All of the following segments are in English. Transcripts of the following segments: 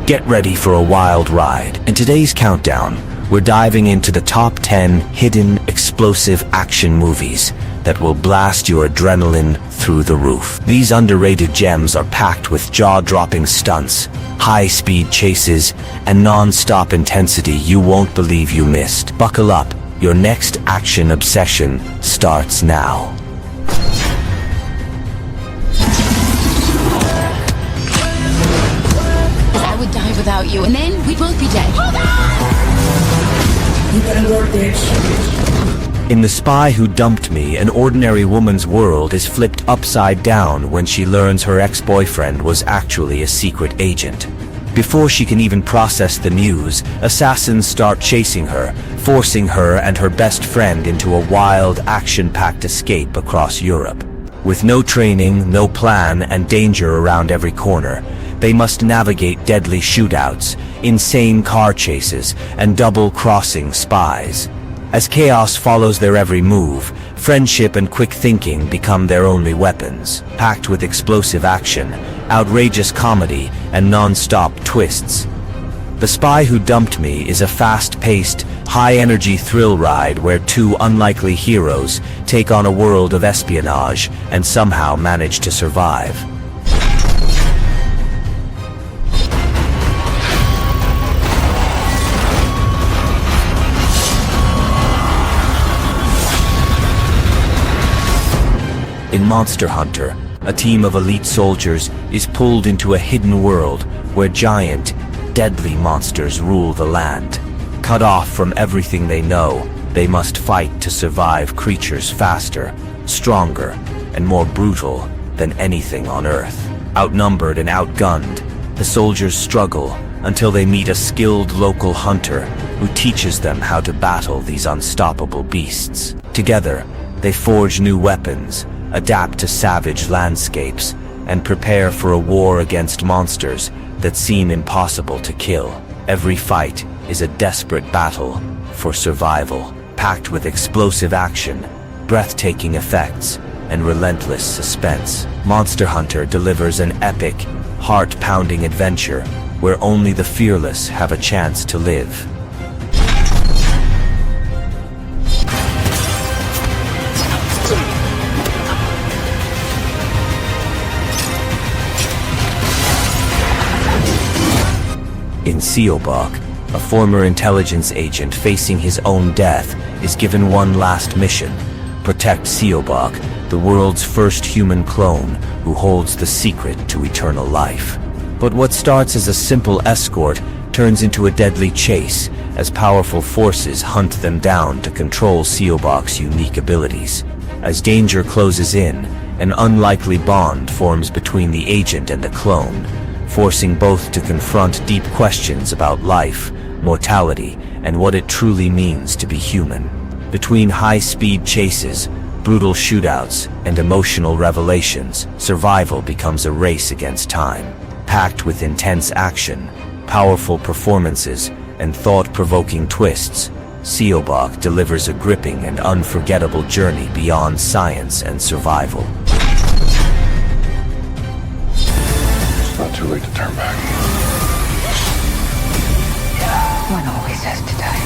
Get ready for a wild ride. In today's countdown, we're diving into the top 10 hidden, explosive action movies that will blast your adrenaline through the roof. These underrated gems are packed with jaw-dropping stunts, high-speed chases, and non-stop intensity you won't believe you missed. Buckle up, your next action obsession starts now. I would die without you, and then we'd both be dead. You better work, bitch. In The Spy Who Dumped Me, an ordinary woman's world is flipped upside down when she learns her ex-boyfriend was actually a secret agent. Before she can even process the news, assassins start chasing her, forcing her and her best friend into a wild, action-packed escape across Europe. With no training, no plan, and danger around every corner, they must navigate deadly shootouts, insane car chases, and double-crossing spies. As chaos follows their every move, friendship and quick thinking become their only weapons, packed with explosive action, outrageous comedy, and non-stop twists. The Spy Who Dumped Me is a fast-paced, high-energy thrill ride where two unlikely heroes take on a world of espionage and somehow manage to survive. In Monster Hunter, a team of elite soldiers is pulled into a hidden world where giant, deadly monsters rule the land. Cut off from everything they know, they must fight to survive creatures faster, stronger, and more brutal than anything on Earth. Outnumbered and outgunned, the soldiers struggle until they meet a skilled local hunter who teaches them how to battle these unstoppable beasts. Together, they forge new weapons, adapt to savage landscapes, and prepare for a war against monsters that seem impossible to kill. Every fight is a desperate battle for survival, packed with explosive action, breathtaking effects, and relentless suspense. Monster Hunter delivers an epic, heart-pounding adventure where only the fearless have a chance to live. In Seobok, a former intelligence agent facing his own death is given one last mission: protect Seobok, the world's first human clone who holds the secret to eternal life. But what starts as a simple escort turns into a deadly chase as powerful forces hunt them down to control Seobok's unique abilities. As danger closes in, an unlikely bond forms between the agent and the clone, forcing both to confront deep questions about life, mortality, and what it truly means to be human. Between high-speed chases, brutal shootouts, and emotional revelations, survival becomes a race against time. Packed with intense action, powerful performances, and thought-provoking twists, Seobok delivers a gripping and unforgettable journey beyond science and survival. Not too late to turn back. One always has to die.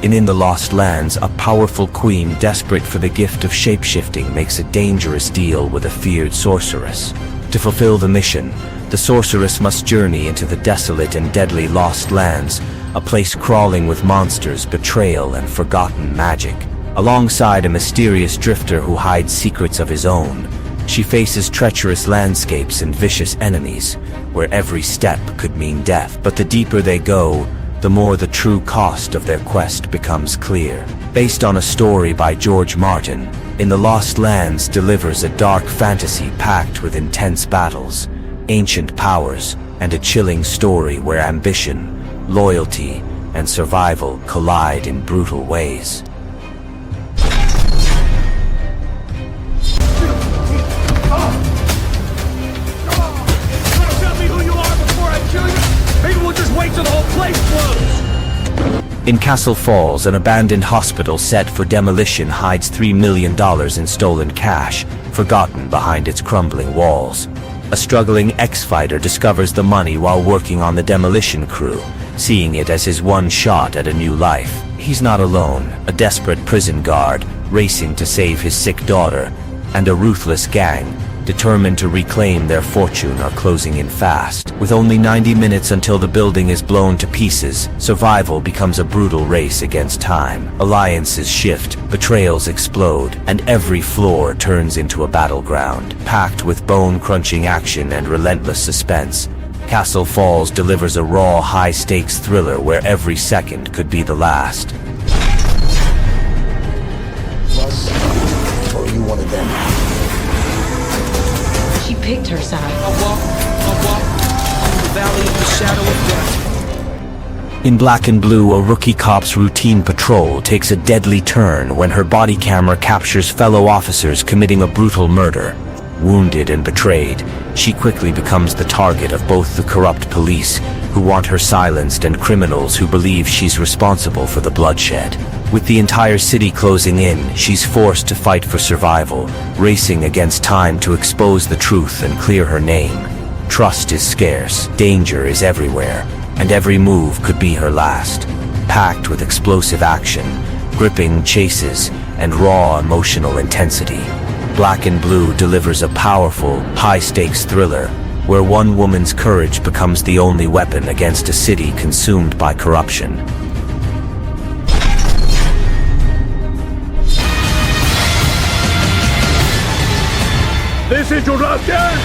In the Lost Lands, a powerful queen desperate for the gift of shapeshifting makes a dangerous deal with a feared sorceress. To fulfill the mission, the sorceress must journey into the desolate and deadly Lost Lands, a place crawling with monsters, betrayal, and forgotten magic. Alongside a mysterious drifter who hides secrets of his own, she faces treacherous landscapes and vicious enemies, where every step could mean death. But the deeper they go, the more the true cost of their quest becomes clear. Based on a story by George Martin, In the Lost Lands delivers a dark fantasy packed with intense battles, ancient powers, and a chilling story where ambition, loyalty, and survival collide in brutal ways. In Castle Falls, an abandoned hospital set for demolition hides $3 million in stolen cash, forgotten behind its crumbling walls. A struggling ex-fighter discovers the money while working on the demolition crew, seeing it as his one shot at a new life. He's not alone. A desperate prison guard, racing to save his sick daughter, and a ruthless gang, determined to reclaim their fortune, are closing in fast. With only 90 minutes until the building is blown to pieces, survival becomes a brutal race against time. Alliances shift, betrayals explode, and every floor turns into a battleground. Packed with bone-crunching action and relentless suspense, Castle Falls delivers a raw, high-stakes thriller where every second could be the last. Us, or you one of them? She picked her side. I walk through the valley of the shadow of death. In Black and Blue, a rookie cop's routine patrol takes a deadly turn when her body camera captures fellow officers committing a brutal murder. Wounded and betrayed, she quickly becomes the target of both the corrupt police, who want her silenced, and criminals who believe she's responsible for the bloodshed. With the entire city closing in, she's forced to fight for survival, racing against time to expose the truth and clear her name. Trust is scarce, danger is everywhere, and every move could be her last. Packed with explosive action, gripping chases, and raw emotional intensity, Black and Blue delivers a powerful, high-stakes thriller where one woman's courage becomes the only weapon against a city consumed by corruption. This is your last chance!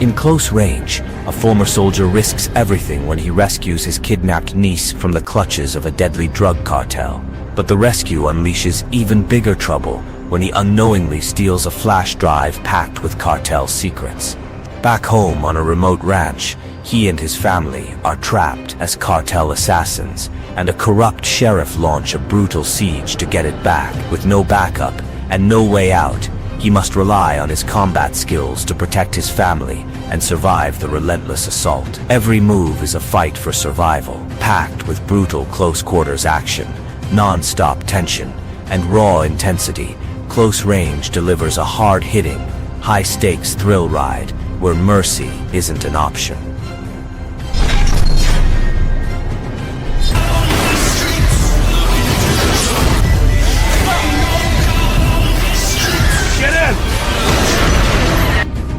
In close range, a former soldier risks everything when he rescues his kidnapped niece from the clutches of a deadly drug cartel. But the rescue unleashes even bigger trouble when he unknowingly steals a flash drive packed with cartel secrets. Back home on a remote ranch, he and his family are trapped as cartel assassins, and a corrupt sheriff launch a brutal siege to get it back. With no backup and no way out, he must rely on his combat skills to protect his family and survive the relentless assault. Every move is a fight for survival, packed with brutal close-quarters action, non-stop tension, and raw intensity. Close Range delivers a hard-hitting, high-stakes thrill ride where mercy isn't an option.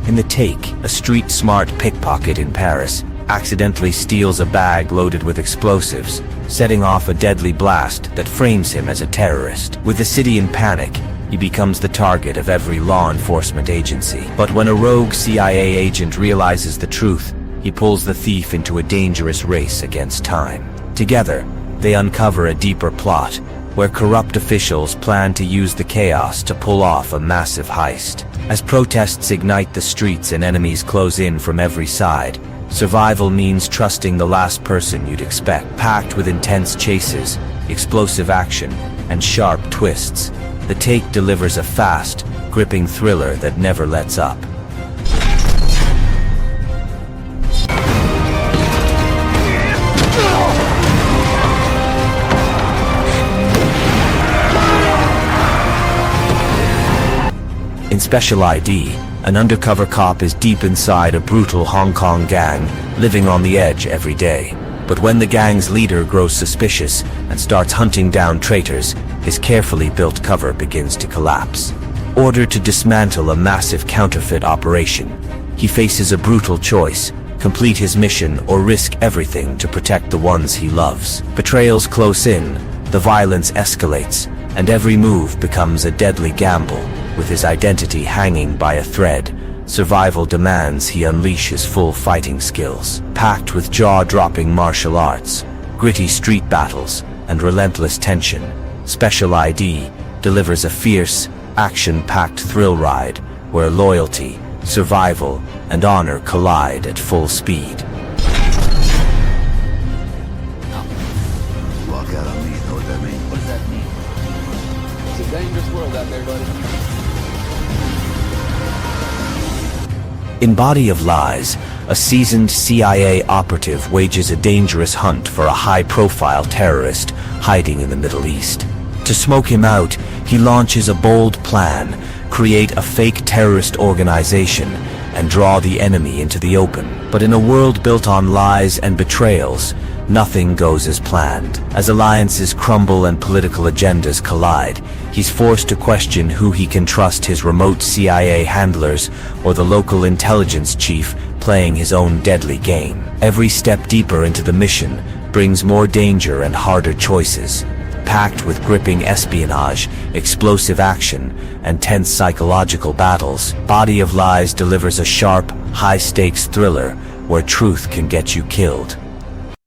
In The Take, a street-smart pickpocket in Paris accidentally steals a bag loaded with explosives, setting off a deadly blast that frames him as a terrorist. With the city in panic, he becomes the target of every law enforcement agency. But when a rogue CIA agent realizes the truth, he pulls the thief into a dangerous race against time. Together, they uncover a deeper plot, where corrupt officials plan to use the chaos to pull off a massive heist. As protests ignite the streets and enemies close in from every side, survival means trusting the last person you'd expect. Packed with intense chases, explosive action, and sharp twists, The Take delivers a fast, gripping thriller that never lets up. In Special ID, an undercover cop is deep inside a brutal Hong Kong gang, living on the edge every day. But when the gang's leader grows suspicious and starts hunting down traitors, his carefully built cover begins to collapse. Ordered to dismantle a massive counterfeit operation, he faces a brutal choice: complete his mission or risk everything to protect the ones he loves. Betrayals close in, the violence escalates, and every move becomes a deadly gamble. With his identity hanging by a thread, survival demands he unleash his full fighting skills. Packed with jaw-dropping martial arts, gritty street battles, and relentless tension, Special ID delivers a fierce, action-packed thrill ride where loyalty, survival, and honor collide at full speed. Walk out on me, you know what that means? What does that mean? It's a dangerous world out there, buddy. In Body of Lies, a seasoned CIA operative wages a dangerous hunt for a high-profile terrorist hiding in the Middle East. To smoke him out, he launches a bold plan, create a fake terrorist organization, and draw the enemy into the open. But in a world built on lies and betrayals, nothing goes as planned. As alliances crumble and political agendas collide, he's forced to question who he can trust, his remote CIA handlers or the local intelligence chief playing his own deadly game. Every step deeper into the mission brings more danger and harder choices. Packed with gripping espionage, explosive action, and tense psychological battles, Body of Lies delivers a sharp, high-stakes thriller where truth can get you killed.